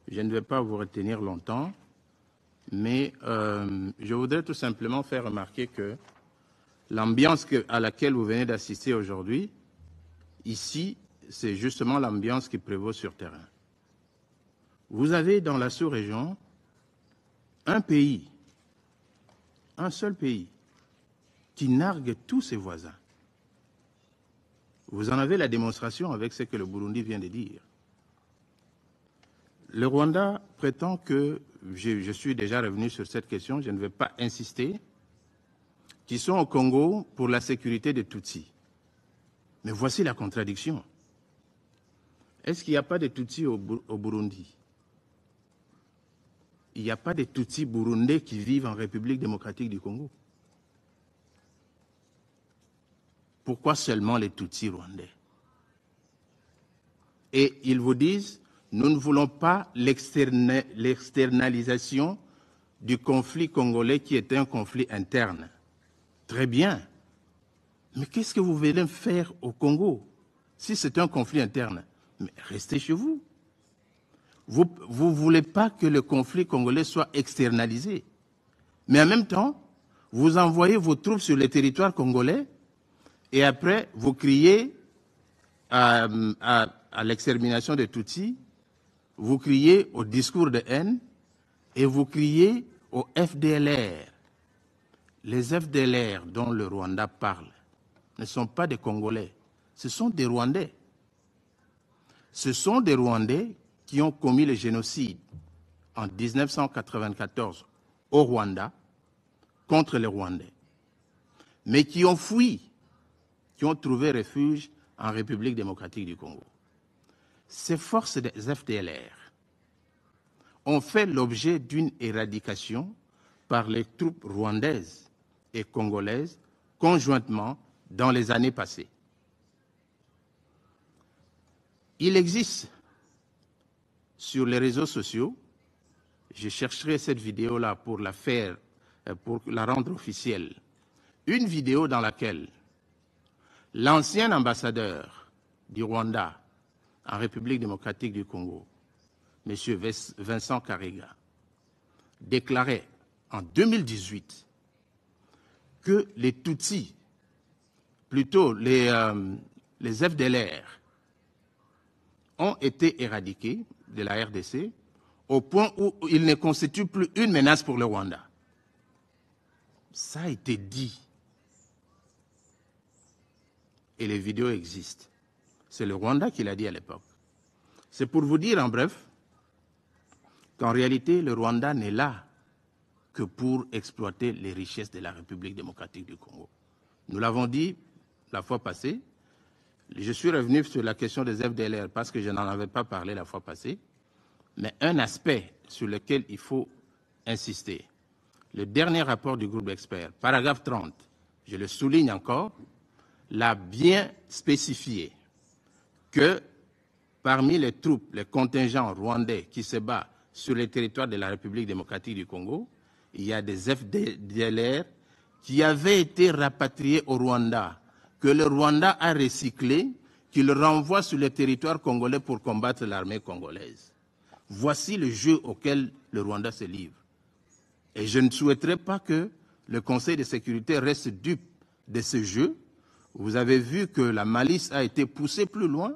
Je ne vais pas vous retenir longtemps, mais je voudrais tout simplement faire remarquer que l'ambiance à laquelle vous venez d'assister aujourd'hui, ici, c'est justement l'ambiance qui prévaut sur terrain. Vous avez dans la sous-région un pays, un seul pays, qui nargue tous ses voisins. Vous en avez la démonstration avec ce que le Burundi vient de dire. Le Rwanda prétend que, je suis déjà revenu sur cette question, je ne vais pas insister, qu'ils sont au Congo pour la sécurité des Tutsis. Mais voici la contradiction. Est-ce qu'il n'y a pas de Tutsis au Burundi? Il n'y a pas de Tutsis burundais qui vivent en République démocratique du Congo. Pourquoi seulement les Tutsis rwandais? Et ils vous disent, nous ne voulons pas l'externalisation du conflit congolais qui est un conflit interne. Très bien. Mais qu'est-ce que vous venez faire au Congo? Si c'est un conflit interne, mais restez chez vous. Vous ne voulez pas que le conflit congolais soit externalisé. Mais en même temps, vous envoyez vos troupes sur le territoire congolais et après, vous criez à l'extermination des Tutsis, vous criez au discours de haine et vous criez au FDLR. Les FDLR dont le Rwanda parle ne sont pas des Congolais, ce sont des Rwandais. Ce sont des Rwandais qui ont commis le génocide en 1994 au Rwanda contre les Rwandais, mais qui ont fui, qui ont trouvé refuge en République démocratique du Congo. Ces forces des FDLR ont fait l'objet d'une éradication par les troupes rwandaises et congolaises conjointement dans les années passées. Il existe sur les réseaux sociaux, je chercherai cette vidéo-là pour la faire, pour la rendre officielle, une vidéo dans laquelle l'ancien ambassadeur du Rwanda en République démocratique du Congo, M. Vincent Karega, déclarait en 2018 que les Tutsis, plutôt les FDLR, ont été éradiqués de la RDC au point où ils ne constituent plus une menace pour le Rwanda. Ça a été dit. Et les vidéos existent. C'est le Rwanda qui l'a dit à l'époque. C'est pour vous dire en bref qu'en réalité, le Rwanda n'est là que pour exploiter les richesses de la République démocratique du Congo. Nous l'avons dit la fois passée. Je suis revenu sur la question des FDLR parce que je n'en avais pas parlé la fois passée. Mais un aspect sur lequel il faut insister. Le dernier rapport du groupe d'experts, paragraphe 30, je le souligne encore, l'a bien spécifié que parmi les troupes, les contingents rwandais qui se battent sur le territoire de la République démocratique du Congo, il y a des FDLR qui avaient été rapatriés au Rwanda, que le Rwanda a recyclé, qu'il renvoie sur le territoire congolais pour combattre l'armée congolaise. Voici le jeu auquel le Rwanda se livre. Et je ne souhaiterais pas que le Conseil de sécurité reste dupe de ce jeu. Vous avez vu que la malice a été poussée plus loin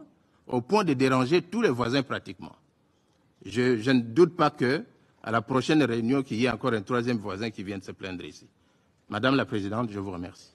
au point de déranger tous les voisins pratiquement. Je ne doute pas qu'à la prochaine réunion, qu'il y ait encore un troisième voisin qui vienne se plaindre ici. Madame la Présidente, je vous remercie.